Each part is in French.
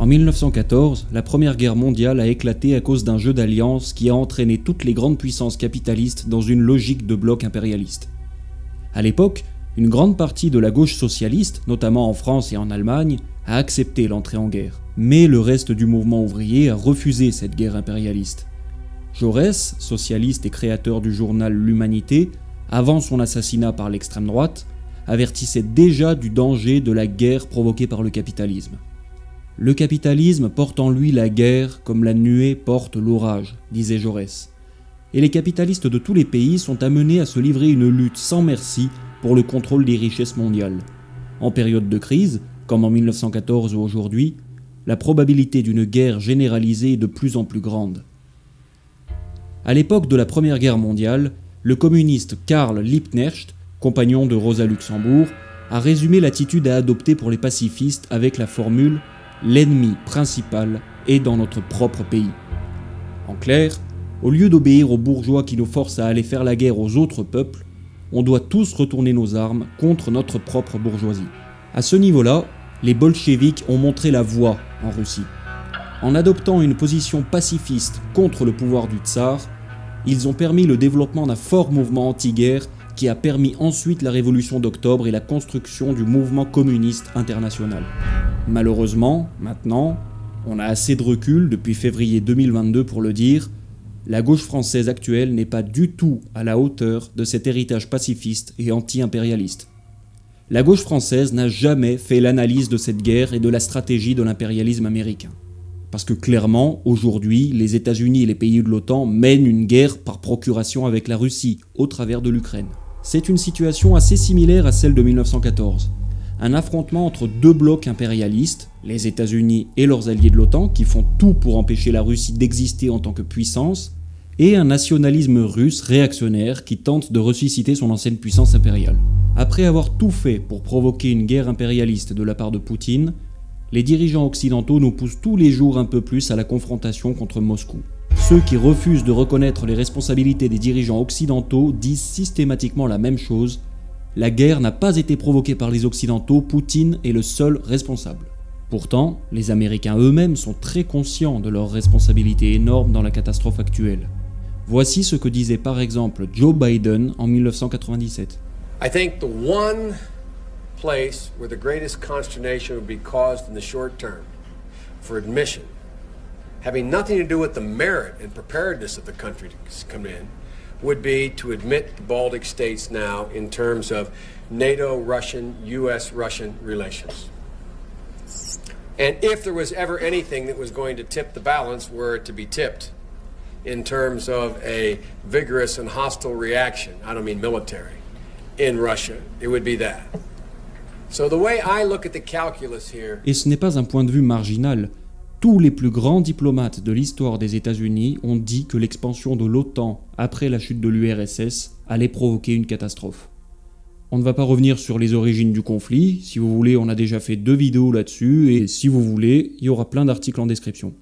1914, la Première Guerre mondiale a éclaté à cause d'un jeu d'alliances qui a entraîné toutes les grandes puissances capitalistes dans une logique de bloc impérialiste. À l'époque, une grande partie de la gauche socialiste, notamment en France et en Allemagne, a accepté l'entrée en guerre. Mais le reste du mouvement ouvrier a refusé cette guerre impérialiste. Jaurès, socialiste et créateur du journal L'Humanité, avant son assassinat par l'extrême droite, avertissait déjà du danger de la guerre provoquée par le capitalisme. Le capitalisme porte en lui la guerre comme la nuée porte l'orage, disait Jaurès. Et les capitalistes de tous les pays sont amenés à se livrer une lutte sans merci pour le contrôle des richesses mondiales. En période de crise, comme en 1914 ou aujourd'hui, la probabilité d'une guerre généralisée est de plus en plus grande. À l'époque de la Première Guerre mondiale, le communiste Karl Liebknecht, compagnon de Rosa Luxembourg, a résumé l'attitude à adopter pour les pacifistes avec la formule « l'ennemi principal est dans notre propre pays ». En clair, au lieu d'obéir aux bourgeois qui nous forcent à aller faire la guerre aux autres peuples, on doit tous retourner nos armes contre notre propre bourgeoisie. À ce niveau-là, les bolcheviks ont montré la voie en Russie. En adoptant une position pacifiste contre le pouvoir du tsar, ils ont permis le développement d'un fort mouvement anti-guerre qui a permis ensuite la révolution d'octobre et la construction du mouvement communiste international. Malheureusement, maintenant, on a assez de recul depuis février 2022 pour le dire, la gauche française actuelle n'est pas du tout à la hauteur de cet héritage pacifiste et anti-impérialiste. La gauche française n'a jamais fait l'analyse de cette guerre et de la stratégie de l'impérialisme américain. Parce que clairement, aujourd'hui, les États-Unis et les pays de l'OTAN mènent une guerre par procuration avec la Russie, au travers de l'Ukraine. C'est une situation assez similaire à celle de 1914. Un affrontement entre deux blocs impérialistes, les États-Unis et leurs alliés de l'OTAN, qui font tout pour empêcher la Russie d'exister en tant que puissance, et un nationalisme russe réactionnaire qui tente de ressusciter son ancienne puissance impériale. Après avoir tout fait pour provoquer une guerre impérialiste de la part de Poutine, les dirigeants occidentaux nous poussent tous les jours un peu plus à la confrontation contre Moscou. Ceux qui refusent de reconnaître les responsabilités des dirigeants occidentaux disent systématiquement la même chose. La guerre n'a pas été provoquée par les Occidentaux, Poutine est le seul responsable. Pourtant, les Américains eux-mêmes sont très conscients de leurs responsabilités énormes dans la catastrophe actuelle. Voici ce que disait par exemple Joe Biden en 1997. I think the one place where the greatest consternation would be caused in the short term for admission, having nothing to do with the merit and preparedness of the country to come in, would be to admit the Baltic states now in terms of NATO-Russian, US-Russian relations. And if there was ever anything that was going to tip the balance, were it to be tipped in terms of a vigorous and hostile reaction, I don't mean military, in Russia, it would be that. So the way I look at the calculus here... Et ce n'est pas un point de vue marginal. Tous les plus grands diplomates de l'histoire des États-Unis ont dit que l'expansion de l'OTAN après la chute de l'URSS allait provoquer une catastrophe. On ne va pas revenir sur les origines du conflit, si vous voulez on a déjà fait 2 vidéos là-dessus, et si vous voulez, il y aura plein d'articles en description.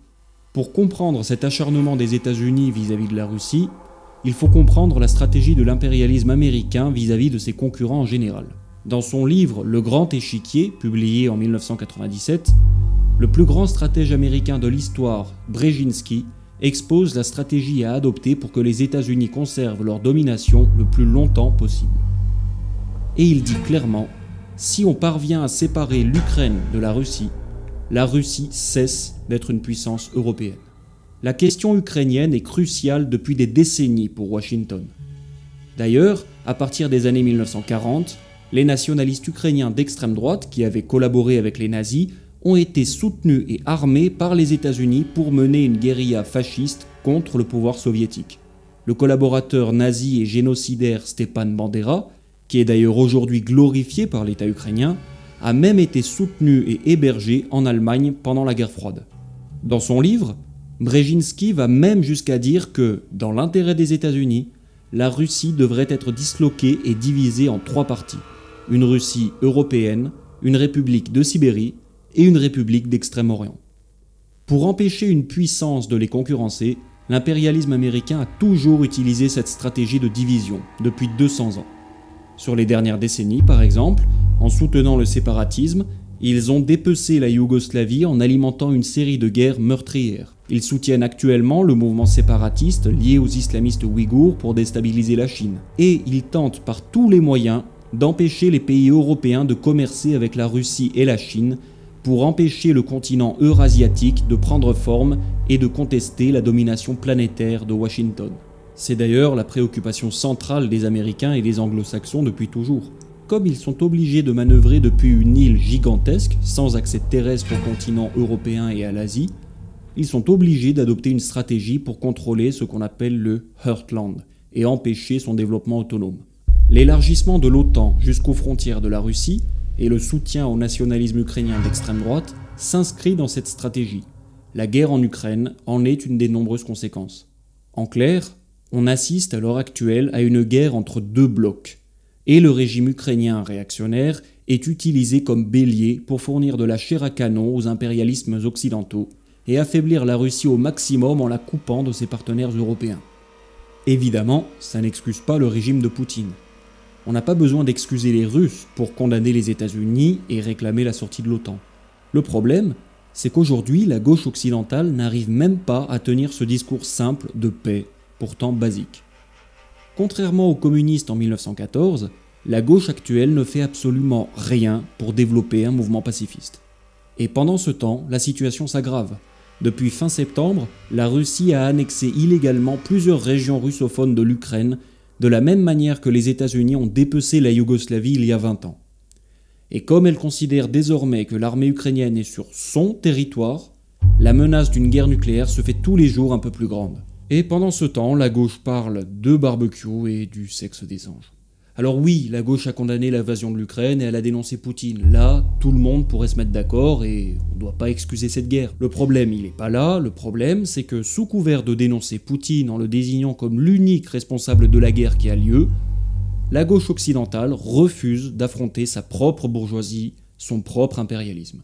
Pour comprendre cet acharnement des États-Unis vis-à-vis de la Russie, il faut comprendre la stratégie de l'impérialisme américain vis-à-vis de ses concurrents en général. Dans son livre Le Grand Échiquier, publié en 1997, le plus grand stratège américain de l'histoire, Brzezinski, expose la stratégie à adopter pour que les États-Unis conservent leur domination le plus longtemps possible. Et il dit clairement, si on parvient à séparer l'Ukraine de la Russie cesse d'être une puissance européenne. La question ukrainienne est cruciale depuis des décennies pour Washington. D'ailleurs, à partir des années 1940, les nationalistes ukrainiens d'extrême droite qui avaient collaboré avec les nazis ont été soutenus et armés par les États-Unis pour mener une guérilla fasciste contre le pouvoir soviétique. Le collaborateur nazi et génocidaire Stepan Bandera, qui est d'ailleurs aujourd'hui glorifié par l'État ukrainien, a même été soutenu et hébergé en Allemagne pendant la guerre froide. Dans son livre, Brzezinski va même jusqu'à dire que, dans l'intérêt des États-Unis, la Russie devrait être disloquée et divisée en 3 parties. Une Russie européenne, une république de Sibérie et une république d'Extrême-Orient. Pour empêcher une puissance de les concurrencer, l'impérialisme américain a toujours utilisé cette stratégie de division depuis 200 ans. Sur les dernières décennies, par exemple, en soutenant le séparatisme, Ils ont dépecé la Yougoslavie en alimentant une série de guerres meurtrières. Ils soutiennent actuellement le mouvement séparatiste lié aux islamistes ouïghours pour déstabiliser la Chine. Et ils tentent par tous les moyens d'empêcher les pays européens de commercer avec la Russie et la Chine pour empêcher le continent eurasiatique de prendre forme et de contester la domination planétaire de Washington. C'est d'ailleurs la préoccupation centrale des Américains et des Anglo-Saxons depuis toujours. Comme ils sont obligés de manœuvrer depuis une île gigantesque, sans accès terrestre au continent européen et à l'Asie, ils sont obligés d'adopter une stratégie pour contrôler ce qu'on appelle le Heartland et empêcher son développement autonome. L'élargissement de l'OTAN jusqu'aux frontières de la Russie et le soutien au nationalisme ukrainien d'extrême droite s'inscrit dans cette stratégie. La guerre en Ukraine en est une des nombreuses conséquences. En clair, on assiste à l'heure actuelle à une guerre entre deux blocs, et le régime ukrainien réactionnaire est utilisé comme bélier pour fournir de la chair à canon aux impérialismes occidentaux et affaiblir la Russie au maximum en la coupant de ses partenaires européens. Évidemment, ça n'excuse pas le régime de Poutine. On n'a pas besoin d'excuser les Russes pour condamner les États-Unis et réclamer la sortie de l'OTAN. Le problème, c'est qu'aujourd'hui, la gauche occidentale n'arrive même pas à tenir ce discours simple de paix, pourtant basique. Contrairement aux communistes en 1914, la gauche actuelle ne fait absolument rien pour développer un mouvement pacifiste. Et pendant ce temps, la situation s'aggrave. Depuis fin septembre, la Russie a annexé illégalement plusieurs régions russophones de l'Ukraine, de la même manière que les États-Unis ont dépecé la Yougoslavie il y a 20 ans. Et comme elle considère désormais que l'armée ukrainienne est sur son territoire, la menace d'une guerre nucléaire se fait tous les jours un peu plus grande. Et pendant ce temps, la gauche parle de barbecue et du sexe des anges. Alors oui, la gauche a condamné l'invasion de l'Ukraine et elle a dénoncé Poutine. Là, tout le monde pourrait se mettre d'accord et on ne doit pas excuser cette guerre. Le problème, il n'est pas là. Le problème, c'est que sous couvert de dénoncer Poutine en le désignant comme l'unique responsable de la guerre qui a lieu, la gauche occidentale refuse d'affronter sa propre bourgeoisie, son propre impérialisme.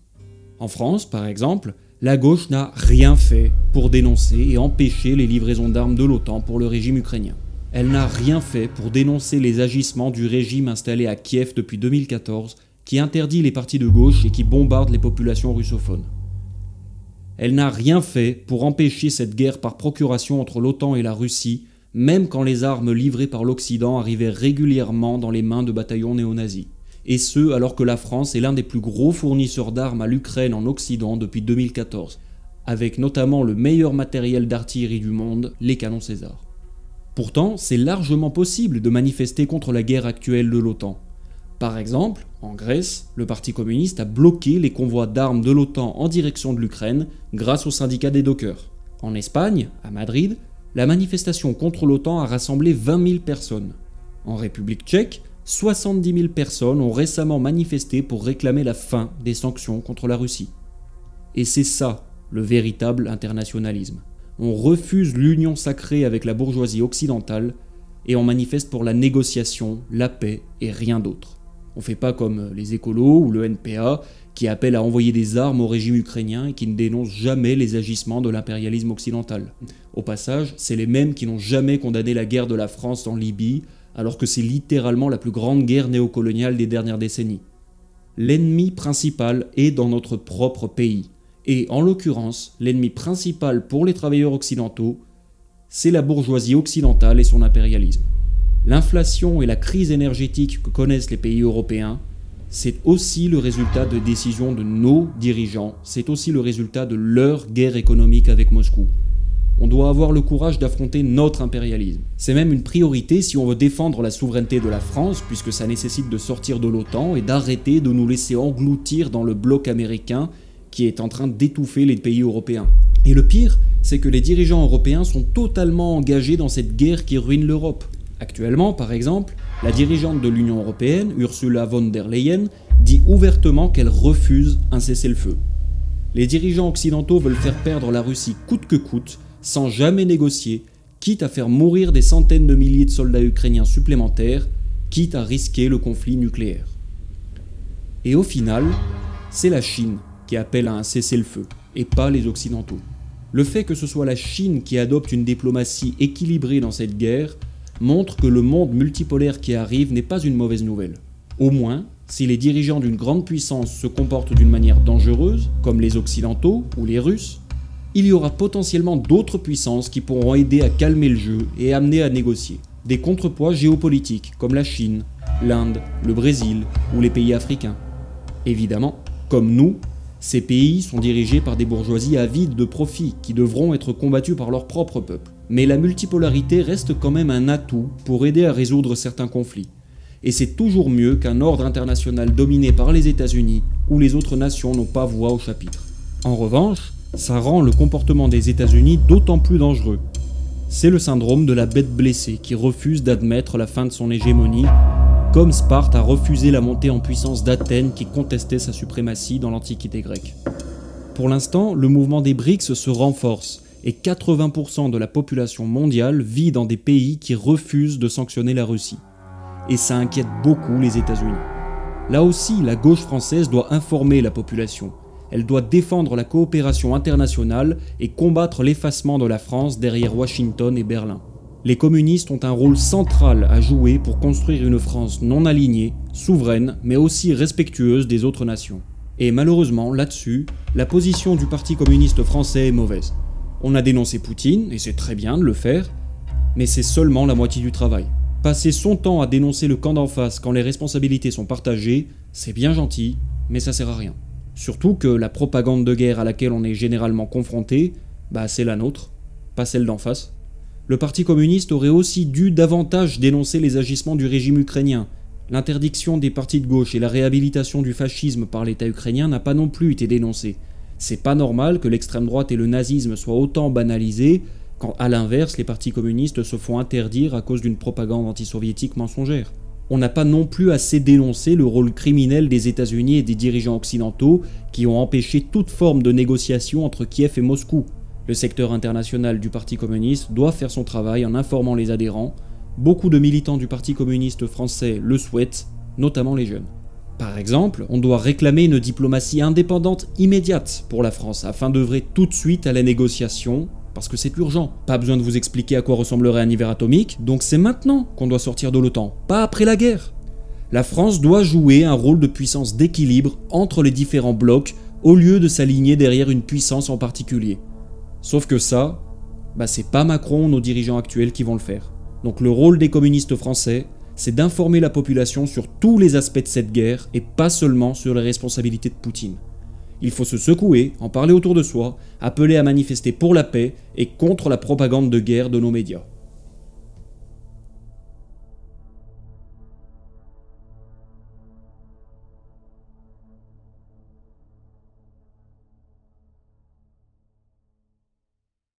En France, par exemple, la gauche n'a rien fait pour dénoncer et empêcher les livraisons d'armes de l'OTAN pour le régime ukrainien. Elle n'a rien fait pour dénoncer les agissements du régime installé à Kiev depuis 2014, qui interdit les partis de gauche et qui bombarde les populations russophones. Elle n'a rien fait pour empêcher cette guerre par procuration entre l'OTAN et la Russie, même quand les armes livrées par l'Occident arrivaient régulièrement dans les mains de bataillons néo-nazis. Et ce, alors que la France est l'un des plus gros fournisseurs d'armes à l'Ukraine en Occident depuis 2014, avec notamment le meilleur matériel d'artillerie du monde, les canons César. Pourtant, c'est largement possible de manifester contre la guerre actuelle de l'OTAN. Par exemple, en Grèce, le Parti communiste a bloqué les convois d'armes de l'OTAN en direction de l'Ukraine grâce au syndicat des dockers. En Espagne, à Madrid, la manifestation contre l'OTAN a rassemblé 20 000 personnes. En République tchèque, 70 000 personnes ont récemment manifesté pour réclamer la fin des sanctions contre la Russie. Et c'est ça, le véritable internationalisme. On refuse l'union sacrée avec la bourgeoisie occidentale et on manifeste pour la négociation, la paix et rien d'autre. On ne fait pas comme les écolos ou le NPA qui appellent à envoyer des armes au régime ukrainien et qui ne dénoncent jamais les agissements de l'impérialisme occidental. Au passage, c'est les mêmes qui n'ont jamais condamné la guerre de la France en Libye, alors que c'est littéralement la plus grande guerre néocoloniale des dernières décennies. L'ennemi principal est dans notre propre pays. Et en l'occurrence, l'ennemi principal pour les travailleurs occidentaux, c'est la bourgeoisie occidentale et son impérialisme. L'inflation et la crise énergétique que connaissent les pays européens, c'est aussi le résultat de décisions de nos dirigeants, c'est aussi le résultat de leur guerre économique avec Moscou. On doit avoir le courage d'affronter notre impérialisme. C'est même une priorité si on veut défendre la souveraineté de la France, puisque ça nécessite de sortir de l'OTAN et d'arrêter de nous laisser engloutir dans le bloc américain qui est en train d'étouffer les pays européens. Et le pire, c'est que les dirigeants européens sont totalement engagés dans cette guerre qui ruine l'Europe. Actuellement, par exemple, la dirigeante de l'Union européenne, Ursula von der Leyen, dit ouvertement qu'elle refuse un cessez-le-feu. Les dirigeants occidentaux veulent faire perdre la Russie coûte que coûte, sans jamais négocier, quitte à faire mourir des centaines de milliers de soldats ukrainiens supplémentaires, quitte à risquer le conflit nucléaire. Et au final, c'est la Chine qui appelle à un cessez-le-feu, et pas les Occidentaux. Le fait que ce soit la Chine qui adopte une diplomatie équilibrée dans cette guerre montre que le monde multipolaire qui arrive n'est pas une mauvaise nouvelle. Au moins, si les dirigeants d'une grande puissance se comportent d'une manière dangereuse, comme les Occidentaux ou les Russes, il y aura potentiellement d'autres puissances qui pourront aider à calmer le jeu et amener à négocier. Des contrepoids géopolitiques comme la Chine, l'Inde, le Brésil ou les pays africains. Évidemment, comme nous, ces pays sont dirigés par des bourgeoisies avides de profit qui devront être combattus par leur propre peuple. Mais la multipolarité reste quand même un atout pour aider à résoudre certains conflits. Et c'est toujours mieux qu'un ordre international dominé par les États-Unis où les autres nations n'ont pas voix au chapitre. En revanche, ça rend le comportement des États-Unis d'autant plus dangereux. C'est le syndrome de la bête blessée qui refuse d'admettre la fin de son hégémonie, comme Sparte a refusé la montée en puissance d'Athènes qui contestait sa suprématie dans l'Antiquité grecque. Pour l'instant, le mouvement des BRICS se renforce et 80% de la population mondiale vit dans des pays qui refusent de sanctionner la Russie. Et ça inquiète beaucoup les États-Unis. Là aussi, la gauche française doit informer la population. Elle doit défendre la coopération internationale et combattre l'effacement de la France derrière Washington et Berlin. Les communistes ont un rôle central à jouer pour construire une France non alignée, souveraine, mais aussi respectueuse des autres nations. Et malheureusement, là-dessus, la position du Parti communiste français est mauvaise. On a dénoncé Poutine, et c'est très bien de le faire, mais c'est seulement la moitié du travail. Passer son temps à dénoncer le camp d'en face quand les responsabilités sont partagées, c'est bien gentil, mais ça sert à rien. Surtout que la propagande de guerre à laquelle on est généralement confronté, c'est la nôtre, pas celle d'en face. Le Parti communiste aurait aussi dû davantage dénoncer les agissements du régime ukrainien. L'interdiction des partis de gauche et la réhabilitation du fascisme par l'État ukrainien n'a pas non plus été dénoncée. C'est pas normal que l'extrême droite et le nazisme soient autant banalisés, quand à l'inverse les partis communistes se font interdire à cause d'une propagande anti-soviétique mensongère. On n'a pas non plus assez dénoncé le rôle criminel des États-Unis et des dirigeants occidentaux qui ont empêché toute forme de négociation entre Kiev et Moscou. Le secteur international du Parti communiste doit faire son travail en informant les adhérents. Beaucoup de militants du Parti communiste français le souhaitent, notamment les jeunes. Par exemple, on doit réclamer une diplomatie indépendante immédiate pour la France afin d'œuvrer tout de suite à la négociation, parce que c'est urgent. Pas besoin de vous expliquer à quoi ressemblerait un hiver atomique, donc c'est maintenant qu'on doit sortir de l'OTAN, pas après la guerre. La France doit jouer un rôle de puissance d'équilibre entre les différents blocs au lieu de s'aligner derrière une puissance en particulier. Sauf que ça, c'est pas Macron ou nos dirigeants actuels qui vont le faire. Donc le rôle des communistes français, c'est d'informer la population sur tous les aspects de cette guerre et pas seulement sur les responsabilités de Poutine. Il faut se secouer, en parler autour de soi, appeler à manifester pour la paix et contre la propagande de guerre de nos médias.